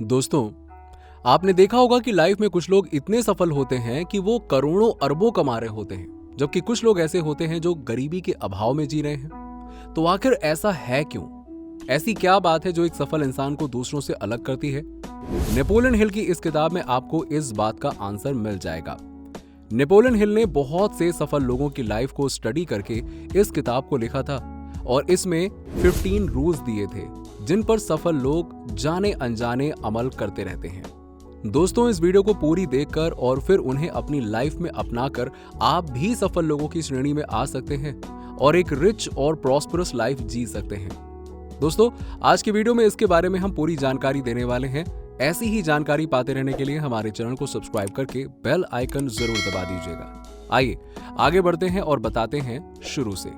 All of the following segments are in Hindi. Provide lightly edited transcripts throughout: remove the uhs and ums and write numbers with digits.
दोस्तों, आपने देखा होगा कि लाइफ में कुछ लोग इतने सफल होते हैं कि वो करोड़ों अरबों कमा रहे होते हैं, जबकि कुछ लोग ऐसे होते हैं जो गरीबी के अभाव में जी रहे हैं। तो आखिर ऐसा है क्यों? ऐसी क्या बात है जो एक सफल इंसान को दूसरों से अलग करती है? नेपोलियन हिल की इस किताब में आपको इस बात का आंसर मिल जाएगा। नेपोलियन हिल ने बहुत से सफल लोगों की लाइफ को स्टडी करके इस किताब को लिखा था और इसमें 15 रूल्स दिए थे जिन पर सफल लोग जाने अनजाने अमल करते रहते हैं। दोस्तों, इस वीडियो को पूरी देखकर और फिर उन्हें अपनी लाइफ में अपनाकर आप भी सफल लोगों की श्रेणी में आ सकते हैं और एक रिच और प्रॉस्परस लाइफ जी सकते हैं। दोस्तों, आज की वीडियो में इसके बारे में हम पूरी जानकारी देने वाले हैं। ऐसी ही जानकारी पाते रहने के लिए हमारे चैनल को सब्सक्राइब करके बेल आइकन जरूर दबा दीजिएगा। आइए आगे बढ़ते हैं और बताते हैं शुरू से।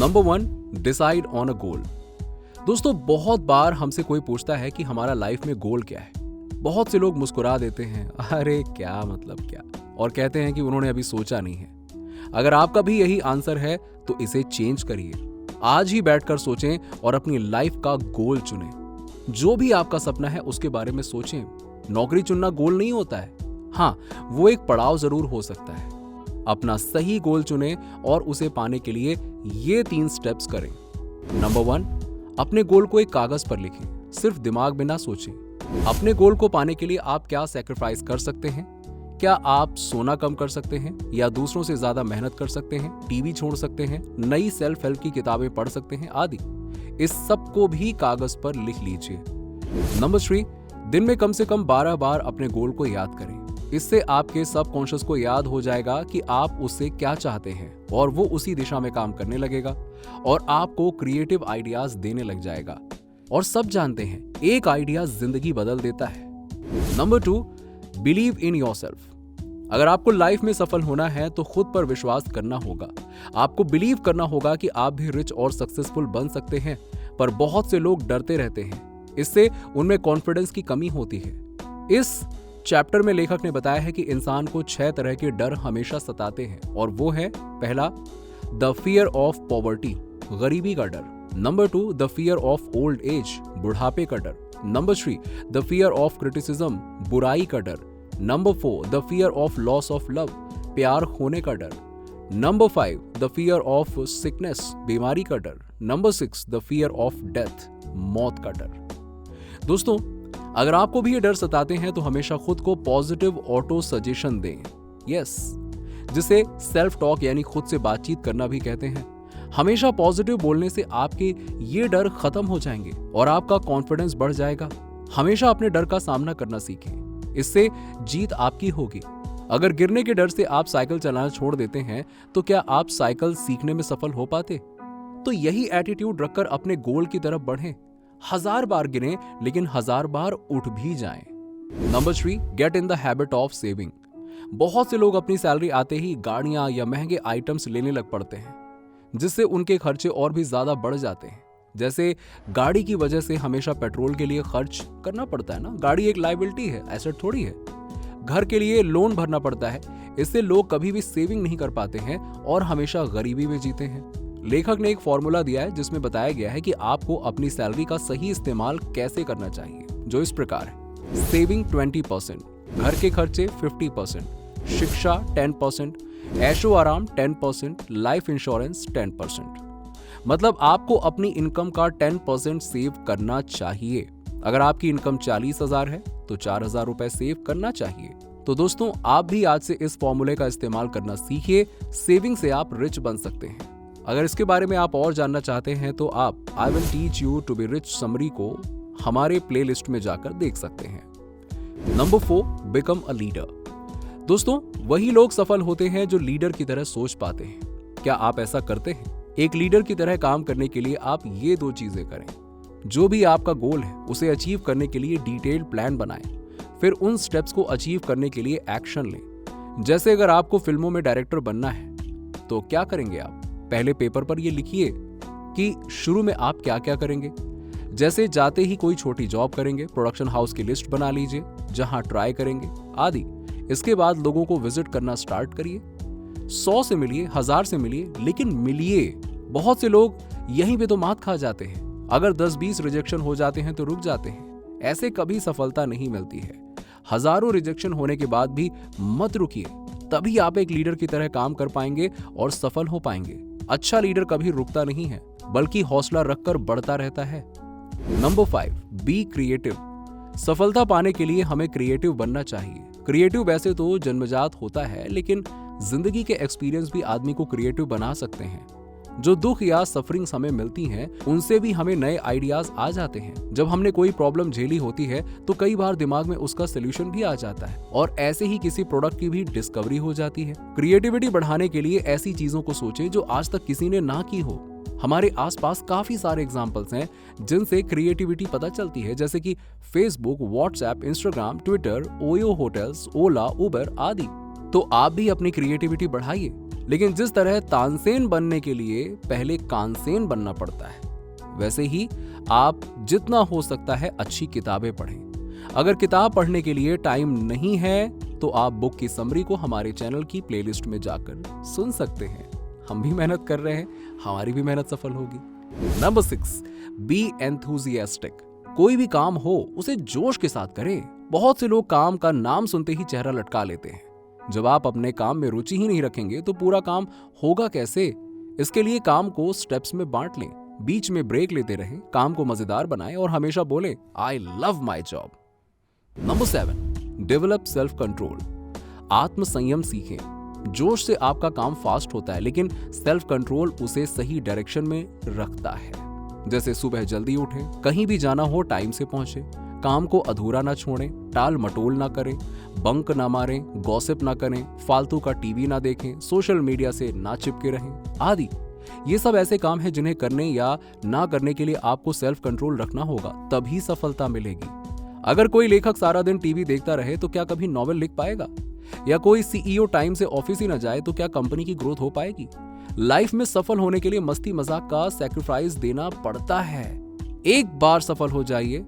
नंबर 1, डिसाइड ऑन अ गोल। दोस्तों, बहुत बार हमसे कोई पूछता है कि हमारा लाइफ में गोल क्या है। बहुत से लोग मुस्कुरा देते हैं, अरे क्या मतलब क्या, और कहते हैं कि उन्होंने अभी सोचा नहीं है। अगर आपका भी यही आंसर है तो इसे चेंज करिए। आज ही बैठकर सोचें और अपनी लाइफ का गोल चुनें। जो भी आपका सपना है उसके बारे में सोचें। नौकरी चुनना गोल नहीं होता है। हाँ, वो एक पड़ाव जरूर हो सकता है। अपना सही गोल चुनें और उसे पाने के लिए ये 3 स्टेप्स करें। नंबर 1, अपने गोल को एक कागज पर लिखें, सिर्फ दिमाग में ना सोचें। अपने गोल को पाने के लिए आप क्या सैक्रिफाइस कर सकते हैं? क्या आप सोना कम कर सकते हैं या दूसरों से ज्यादा मेहनत कर सकते हैं, टीवी छोड़ सकते हैं, नई सेल्फ हेल्प की किताबें पढ़ सकते हैं आदि। इस सब को भी कागज पर लिख लीजिए। नंबर 3, दिन में कम से कम 12 बार अपने गोल को याद करें। इससे आपके सबकॉन्शियस को याद हो जाएगा कि आप उससे क्या चाहते हैं और वो उसी दिशा में काम करने लगेगा और आपको क्रिएटिव आइडियाज देने लग जाएगा। और सब जानते हैं, एक आइडिया जिंदगी बदल देता है। Number 2, believe in yourself. अगर आपको लाइफ में सफल होना है तो खुद पर विश्वास करना होगा। आपको बिलीव करना होगा कि आप भी रिच और सक्सेसफुल बन सकते हैं। पर बहुत से लोग डरते रहते हैं, इससे उनमें कॉन्फिडेंस की कमी होती है। इस चैप्टर में लेखक ने बताया है कि इंसान को 6 तरह के डर हमेशा सताते हैं और वो है: पहला, द फियर ऑफ पॉवर्टी, गरीबी का डर। Number 2, the fear of old age, बुढ़ापे का डर। Number 3, the fear of criticism, बुराई का डर। Number 4, the fear of loss of love, प्यार खोने का डर। Number 5, the fear of sickness, बीमारी का डर। Number 6, the fear of death, मौत का डर। दोस्तों, अगर आपको भी ये डर सताते हैं तो हमेशा खुद को पॉजिटिव ऑटो सजेशन दें। यस, जिसे सेल्फ टॉक यानी खुद से बातचीत करना भी कहते हैं। हमेशा पॉजिटिव बोलने से आपके ये डर खत्म हो जाएंगे और आपका कॉन्फिडेंस बढ़ जाएगा। हमेशा अपने डर का सामना करना सीखें, इससे जीत आपकी होगी। अगर गिरने के डर से आप साइकिल चलाना छोड़ देते हैं तो क्या आप साइकिल सीखने में सफल हो पाते? तो यही एटीट्यूड रखकर अपने गोल की तरफ बढ़ें। 1000 बार गिरें लेकिन 1000 बार उठ भी जाएं। Number 3, get in the habit of saving. बहुत से लोग अपनी सैलरी आते ही गाड़ियां या महंगे आइटम्स लेने लग पड़ते हैं, जिससे उनके खर्चे और भी ज्यादा बढ़ जाते हैं। जैसे गाड़ी की वजह से हमेशा पेट्रोल के लिए खर्च करना पड़ता है ना, गाड़ी एक लायबिलिटी है, एसेट थोड़ी है। घर के लिए लोन भरना पड़ता है, इससे लोग कभी भी सेविंग नहीं कर पाते हैं और हमेशा गरीबी में जीते हैं। लेखक ने एक फॉर्मूला दिया है जिसमें बताया गया है कि आपको अपनी सैलरी का सही इस्तेमाल कैसे करना चाहिए, जो इस प्रकार है: सेविंग 20%, घर के खर्चे 50%, शिक्षा 10%, ऐशो आराम 10%, लाइफ इंश्योरेंस 10%। मतलब आपको अपनी इनकम का 10% सेव करना चाहिए। अगर आपकी इनकम 40,000 है तो 4,000 रुपए सेव करना चाहिए। तो दोस्तों, आप भी आज से इस फॉर्मूले का इस्तेमाल करना सीखिए। सेविंग से आप रिच बन सकते हैं। अगर इसके बारे में आप और जानना चाहते हैं तो आप I will teach you to be rich summary को हमारे प्लेलिस्ट में जाकर देख सकते हैं। Number 4, become a leader. दोस्तों, वही लोग सफल होते हैं जो लीडर की तरह सोच पाते हैं। क्या आप ऐसा करते हैं? एक लीडर की तरह काम करने के लिए आप ये 2 चीजें करें। जो भी आपका गोल है उसे अचीव करने के लिए डिटेल्ड प्लान बनाएं, फिर उन स्टेप्स को अचीव करने के लिए एक्शन लें। जैसे अगर आपको फिल्मों में डायरेक्टर बनना है तो क्या करेंगे आप? पहले पेपर पर ये लिखिए कि शुरू में आप क्या क्या करेंगे। जैसे जाते ही कोई छोटी जॉब करेंगे, प्रोडक्शन हाउस की लिस्ट बना लीजिए जहां ट्राई करेंगे आदि। इसके बाद लोगों को विजिट करना स्टार्ट करिए। 100 से मिलिए, 1000 से मिलिए, लेकिन मिलिए। बहुत से लोग यहीं पे तो मात खा जाते हैं। अगर 10-20 रिजेक्शन हो जाते हैं तो रुक जाते हैं। ऐसे कभी सफलता नहीं मिलती है। हजारों रिजेक्शन होने के बाद भी मत रुकिए, तभी आप एक लीडर की तरह काम कर पाएंगे और सफल हो पाएंगे। अच्छा लीडर कभी रुकता नहीं है, बल्कि हौसला रखकर बढ़ता रहता है। Number 5, be creative. सफलता पाने के लिए हमें क्रिएटिव बनना चाहिए। क्रिएटिव वैसे तो जन्मजात होता है, लेकिन जिंदगी के एक्सपीरियंस भी आदमी को क्रिएटिव बना सकते हैं। जो दुख या सफरिंग्स हमें मिलती हैं, उनसे भी हमें नए आइडियाज आ जाते हैं। जब हमने कोई प्रॉब्लम झेली होती है तो कई बार दिमाग में उसका सोल्यूशन भी आ जाता है और ऐसे ही किसी प्रोडक्ट की भी डिस्कवरी हो जाती है। क्रिएटिविटी बढ़ाने के लिए ऐसी चीजों को सोचें जो आज तक किसी ने ना की हो। हमारे आसपास काफी सारे एग्जाम्पल्स हैं जिनसे क्रिएटिविटी पता चलती है, जैसे कि Facebook, WhatsApp, Instagram, Twitter, OYO hotels, Ola, Uber आदि। तो आप भी अपनी क्रिएटिविटी बढ़ाइए, लेकिन जिस तरह तानसेन बनने के लिए पहले कानसेन बनना पड़ता है, वैसे ही आप जितना हो सकता है अच्छी किताबें पढ़ें। अगर किताब पढ़ने के लिए टाइम नहीं है तो आप बुक की समरी को हमारे चैनल की प्लेलिस्ट में जाकर सुन सकते हैं। हम भी मेहनत कर रहे हैं, हमारी भी मेहनत सफल होगी। Number 6, be enthusiastic. कोई भी काम हो उसे जोश के साथ करें। बहुत से लोग काम का नाम सुनते ही चेहरा लटका लेते हैं। जब आप अपने काम में रुचि ही नहीं रखेंगे तो पूरा काम होगा कैसे? इसके लिए काम को स्टेप्स में बांट लें, बीच में ब्रेक लेते रहें, काम को मजेदार बनाएं और हमेशा बोलें I love my job. Number 7, develop self control. आत्म संयम सीखें। जोश से आपका काम फास्ट होता है, लेकिन सेल्फ कंट्रोल उसे सही डायरेक्शन में रखता है। जैसे सुबह जल्दी उठें, कहीं भी जाना हो टाइम से पहुंचे, काम को अधूरा ना छोड़ें, टाल मटोल ना करें, बंक ना मारें, गॉसिप ना करें, फालतू का टीवी ना देखें, सोशल मीडिया से ना चिपके रहें आदि। ये सब ऐसे काम हैं जिन्हें करने या ना करने के लिए आपको सेल्फ कंट्रोल रखना होगा, तभी सफलता मिलेगी। अगर कोई लेखक सारा दिन टीवी देखता रहे तो क्या कभी नॉवेल लिख पाएगा? या कोई सीईओ टाइम से ऑफिस ही ना जाए तो क्या कंपनी की ग्रोथ हो पाएगी? लाइफ में सफल होने के लिए मस्ती मजाक का सैक्रिफाइस देना पड़ता है। एक बार सफल हो जाइए,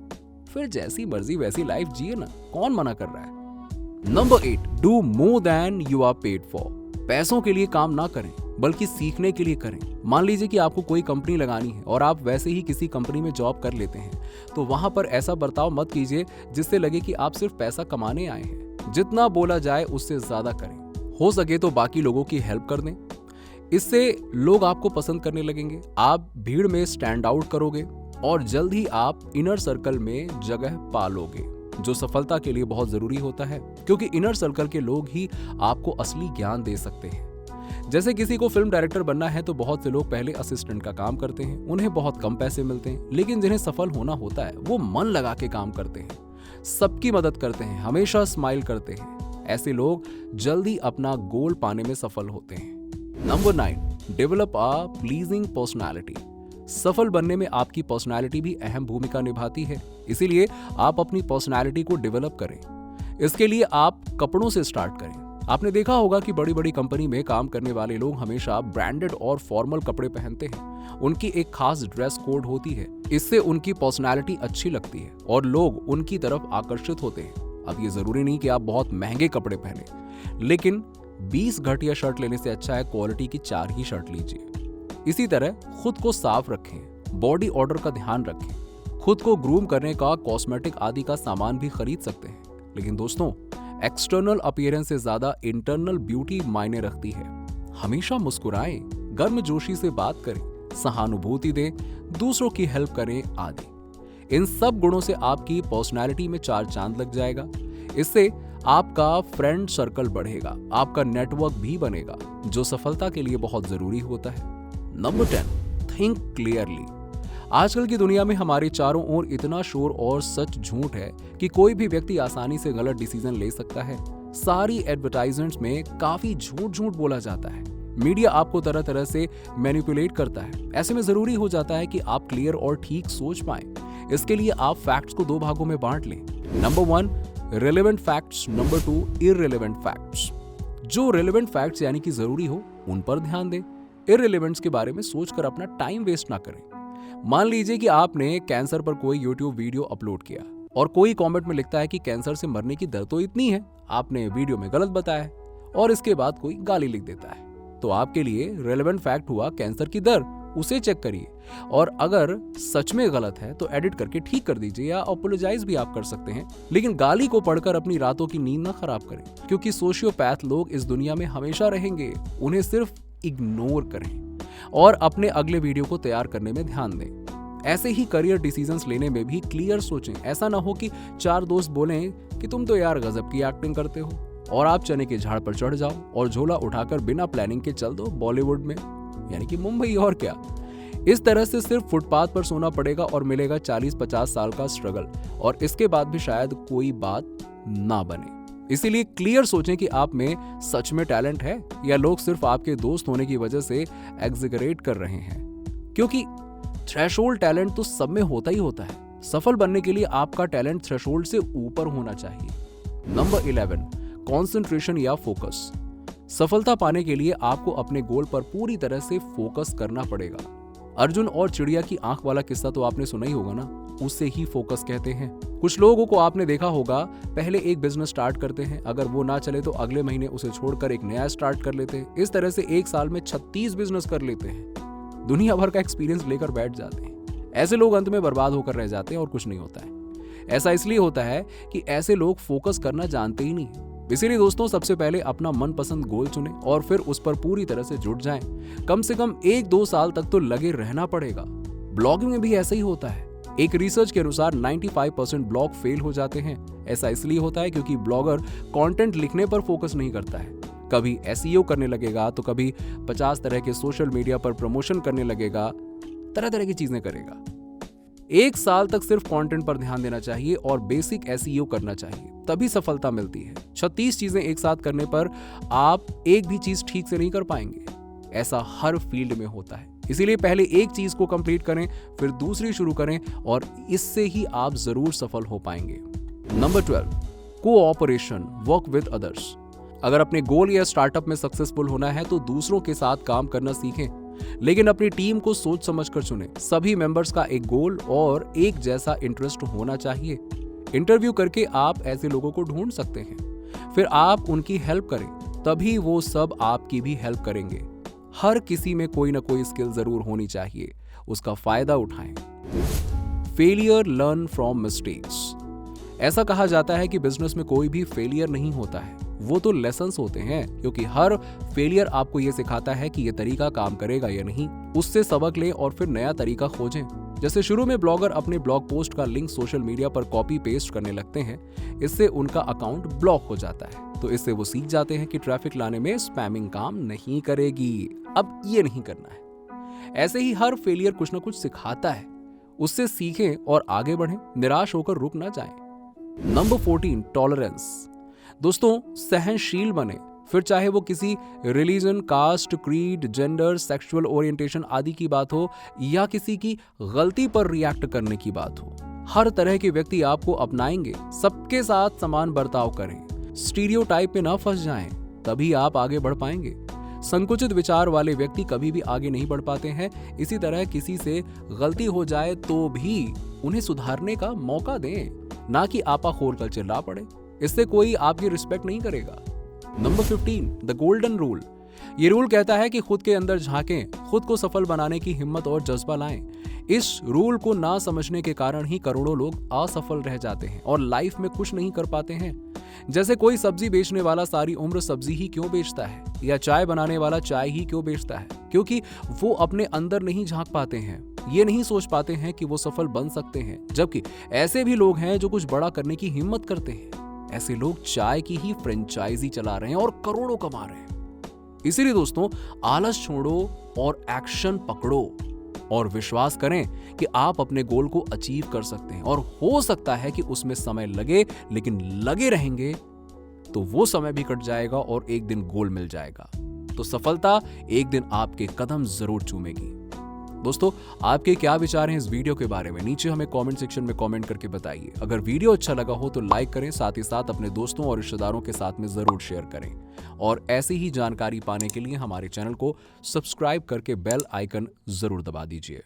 फिर जैसी मर्जी वैसी लाइफ जिए ना, कौन मना कर रहा है? Number 8, do more than you are paid for. पैसों के लिए काम ना करें, बल्कि सीखने के लिए करें। मान लीजिए कि आपको कोई कंपनी लगानी है और आप वैसे ही किसी कंपनी में जॉब कर लेते हैं, तो वहां पर ऐसा बर्ताव मत कीजिए जिससे लगे कि आप सिर्फ पैसा कमाने आए हैं। जितना बोला जाए उससे ज्यादा करें। हो सके तो बाकी लोगों की हेल्प कर दें, इससे लोग आपको पसंद करने लगेंगे। आप भीड़ में स्टैंड आउट करोगे और जल्द ही आप इनर सर्कल में जगह पालोगे, जो सफलता के लिए बहुत जरूरी होता है, क्योंकि इनर सर्कल के लोग ही आपको असली ज्ञान दे सकते हैं। जैसे किसी को फिल्म डायरेक्टर बनना है तो बहुत से लोग पहले असिस्टेंट का काम करते हैं, उन्हें बहुत कम पैसे मिलते हैं, लेकिन जिन्हें सफल होना होता है वो मन लगा के काम करते हैं, सबकी मदद करते हैं, हमेशा स्माइल करते हैं। ऐसे लोग जल्दी अपना गोल पाने में सफल होते हैं। Number 9, develop a pleasing personality. सफल बनने में आपकी पर्सनालिटी भी अहम भूमिका निभाती है, इसीलिए आप अपनी पर्सनालिटी को डेवलप करें। इसके लिए आप कपड़ों से स्टार्ट करें। आपने देखा होगा कि बड़ी बड़ी कंपनी में काम करने वाले लोग हमेशा ब्रांडेड और फॉर्मल कपड़े पहनते हैं। उनकी एक खास ड्रेस कोड होती है, इससे उनकी पर्सनालिटी अच्छी लगती है और लोग उनकी तरफ आकर्षित होते हैं। अब ये जरूरी नहीं कि आप बहुत महंगे कपड़े पहने, लेकिन 20 घटिया शर्ट लेने से अच्छा है क्वालिटी की 4 ही शर्ट लीजिए। इसी तरह खुद को साफ रखें, बॉडी ऑर्डर का ध्यान रखें, खुद को ग्रूम करने का कॉस्मेटिक आदि का सामान भी खरीद सकते हैं। लेकिन दोस्तों, एक्सटर्नल अपीयरेंस से ज्यादा इंटरनल ब्यूटी मायने रखती है। हमेशा मुस्कुराएं, गर्मजोशी से बात करें, सहानुभूति दें, दूसरों की हेल्प करें आदि। इन सब गुणों से आपकी पर्सनैलिटी में 4 चांद लग जाएगा। इससे आपका फ्रेंड सर्कल बढ़ेगा, आपका नेटवर्क भी बनेगा, जो सफलता के लिए बहुत जरूरी होता है। Number 10, think clearly. आजकल की दुनिया में हमारे चारों ओर इतना शोर और सच झूठ है कि कोई भी व्यक्ति आसानी से गलत डिसीजन ले सकता है। सारी एडवर्टाइजमेंट्स में काफी झूठ बोला जाता है। मीडिया आपको तरह तरह से मैनिपुलेट करता है। ऐसे में जरूरी हो जाता है कि आप क्लियर और ठीक सोच पाएं। इसके लिए आप फैक्ट्स को 2 भागों में बांट लें। Number 1, relevant facts. Number 2, irrelevant facts. जो रेलेवेंट फैक्ट्स यानी कि जरूरी हो उन पर ध्यान दें। इररिलेवेंट्स के बारे में सोचकर अपना टाइम वेस्ट ना करें। मान लीजिए कि आपने कैंसर पर कोई यूट्यूब वीडियो अपलोड किया और कोई कमेंट में लिखता है कि कैंसर से मरने की दर तो इतनी है, आपने वीडियो में गलत बताया है, और इसके बाद कोई गाली लिख देता है। तो आपके लिए रेलेवेंट फैक्ट हुआ कैंसर की दर, उसे चेक करिए, और अगर सच में गलत है तो एडिट करके ठीक कर दीजिए या अपोलोजाइज भी आप कर सकते हैं। लेकिन गाली को पढ़कर अपनी रातों की नींद ना खराब करें, क्योंकि सोशियोपैथ लोग इस दुनिया में हमेशा रहेंगे। उन्हें सिर्फ इग्नोर करें और अपने अगले वीडियो को तैयार करने में ध्यान दें। ऐसे ही करियर डिसीजंस लेने में भी क्लियर सोचें। ऐसा ना हो कि 4 दोस्त बोलें कि तुम तो यार गजब की एक्टिंग करते हो, और आप चने के झाड़ पर चढ़ जाओ और झोला उठाकर बिना प्लानिंग के चल दो बॉलीवुड में, यानी कि मुंबई। और क्या, इस तरह से सिर्फ फुटपाथ पर सोना पड़ेगा और मिलेगा 40-50 साल का स्ट्रगल, और इसके बाद भी शायद कोई बात ना बने। इसीलिए क्लियर सोचें कि आप में सच में टैलेंट है या लोग सिर्फ आपके दोस्त होने की वजह से एग्जिगरेट कर रहे हैं, क्योंकि थ्रेशोल्ड टैलेंट तो सब में होता ही होता है। सफल बनने के लिए आपका टैलेंट थ्रेशोल्ड से ऊपर होना चाहिए। नंबर 11, कंसंट्रेशन या फोकस। सफलता पाने के लिए आपको अपने गोल पर पूरी तरह से फोकस करना पड़ेगा। अर्जुन और चिड़िया की आंख वाला किस्सा तो आपने सुना ही होगा ना, उसे ही फोकस कहते हैं। कुछ लोगों को आपने देखा होगा, पहले एक बिजनेस स्टार्ट करते हैं, अगर वो ना चले तो अगले महीने उसे छोड़कर एक नया स्टार्ट कर लेते हैं। इस तरह से एक साल में 36 बिजनेस कर लेते हैं, दुनिया भर का एक्सपीरियंस लेकर बैठ जाते हैं। ऐसे लोग अंत में बर्बाद होकर रह जाते हैं और कुछ नहीं होता है। ऐसा इसलिए होता है कि ऐसे लोग फोकस करना जानते ही नहीं। इसीलिए दोस्तों, सबसे पहले अपना मनपसंद गोल चुनें और फिर उस पर पूरी तरह से जुट जाएं। कम से कम 1-2 साल तक तो लगे रहना पड़ेगा। ब्लॉगिंग में भी ऐसा ही होता है। एक रिसर्च के अनुसार 95% ब्लॉग फेल हो जाते हैं। ऐसा इसलिए होता है क्योंकि ब्लॉगर कंटेंट लिखने पर फोकस नहीं करता है। कभी एसईओ करने लगेगा तो कभी 50 तरह के सोशल मीडिया पर प्रमोशन करने लगेगा, तरह तरह की चीजें करेगा। 1 साल तक सिर्फ कंटेंट पर ध्यान देना चाहिए और बेसिक एसईओ करना चाहिए, तभी सफलता मिलती है। 36 चीजें एक साथ करने पर आप एक भी चीज ठीक से नहीं कर पाएंगे। ऐसा हर फील्ड में होता है। इसीलिए पहले एक चीज को कंप्लीट करें, फिर दूसरी शुरू करें, और इससे ही आप जरूर सफल हो पाएंगे। Number 12, cooperation, work with others. अगर अपने गोल या स्टार्टअप में सक्सेसफुल होना है तो दूसरों के साथ काम करना सीखें, लेकिन अपनी टीम को सोच समझकर चुनें। सभी मेंबर्स का एक गोल और एक जैसा इंटरेस्ट होना चाहिए। इंटरव्यू करके आप ऐसे लोगों को ढूंढ सकते हैं, फिर आप उनकी हेल्प करें, तभी वो सब आपकी भी हेल्प करेंगे। हर किसी में कोई ना कोई स्किल जरूर होनी चाहिए, उसका फायदा उठाएं। Failure learn from mistakes. ऐसा कहा जाता है कि बिजनेस में कोई भी फेलियर नहीं होता है, वो तो लेसन्स होते हैं, क्योंकि हर फेलियर आपको ये सिखाता है कि ये तरीका काम करेगा या नहीं। उससे सबक लें और फिर नया तरीका खोजें। जैसे शुरू में ब्लॉगर अपने ब्लॉग पोस्ट का लिंक सोशल मीडिया पर कॉपी पेस्ट करने लगते हैं, इससे उनका अकाउंट ब्लॉक हो जाता है। तो इससे वो सीख जाते हैं कि ट्रैफिक लाने में स्पैमिंग काम नहीं करेगी, अब ये नहीं करना है। ऐसे ही हर फेलियर कुछ ना कुछ सिखाता है, उससे सीखें और आगे बढ़ें, निराश होकर रुक ना जाएं। Number 14, tolerance. दोस्तों, सहनशील बने, फिर चाहे वो किसी religion, caste, creed, gender, sexual orientation आदि की बात हो या किसी की गलती पर रिएक्ट करने की बात हो। हर तरह के व्यक्ति आपको अपनाएंगे। सबके साथ समान बर्ताव करें, स्टीरियोटाइप में ना फंस जाएं, तभी आप आगे बढ़ पाएंगे। संकुचित विचार वाले व्यक्ति कभी भी आगे नहीं बढ़ पाते हैं। इसी तरह किसी से गलती हो जाए तो भी उन्हें सुधारने का मौका दें, ना कि आपा खोलकर चिल्ला पड़े। इससे कोई आपकी रिस्पेक्ट नहीं करेगा। Number 15, the golden rule. ये रूल कहता है कि खुद के अंदर झांकें, खुद को सफल बनाने की हिम्मत और जज्बा लाएं। इस रूल को ना समझने के कारण ही करोड़ों लोग असफल रह जाते हैं और लाइफ में कुछ नहीं कर पाते हैं। जैसे कोई सब्जी बेचने वाला सारी उम्र सब्जी ही क्यों बेचता है, या चाय बनाने वाला चाय ही क्यों बेचता है? क्योंकि वो अपने अंदर नहीं झांक पाते हैं, ये नहीं सोच पाते हैं कि वो सफल बन सकते हैं। जबकि ऐसे भी लोग हैं जो कुछ बड़ा करने की हिम्मत करते हैं। ऐसे लोग चाय की ही फ्रेंचाइजी चला रहे हैं और करोड़ों कमा रहे हैं। इसीलिए दोस्तों, आलस छोड़ो और एक्शन पकड़ो और विश्वास करें कि आप अपने गोल को अचीव कर सकते हैं। और हो सकता है कि उसमें समय लगे, लेकिन लगे रहेंगे तो वो समय भी कट जाएगा और एक दिन गोल मिल जाएगा। तो सफलता एक दिन आपके कदम जरूर चूमेगी। दोस्तों, आपके क्या विचार हैं इस वीडियो के बारे में? नीचे हमें कमेंट सेक्शन में कमेंट करके बताइए। अगर वीडियो अच्छा लगा हो तो लाइक करें, साथ ही साथ अपने दोस्तों और रिश्तेदारों के साथ में जरूर शेयर करें। और ऐसी ही जानकारी पाने के लिए हमारे चैनल को सब्सक्राइब करके बेल आइकन जरूर दबा दीजिए।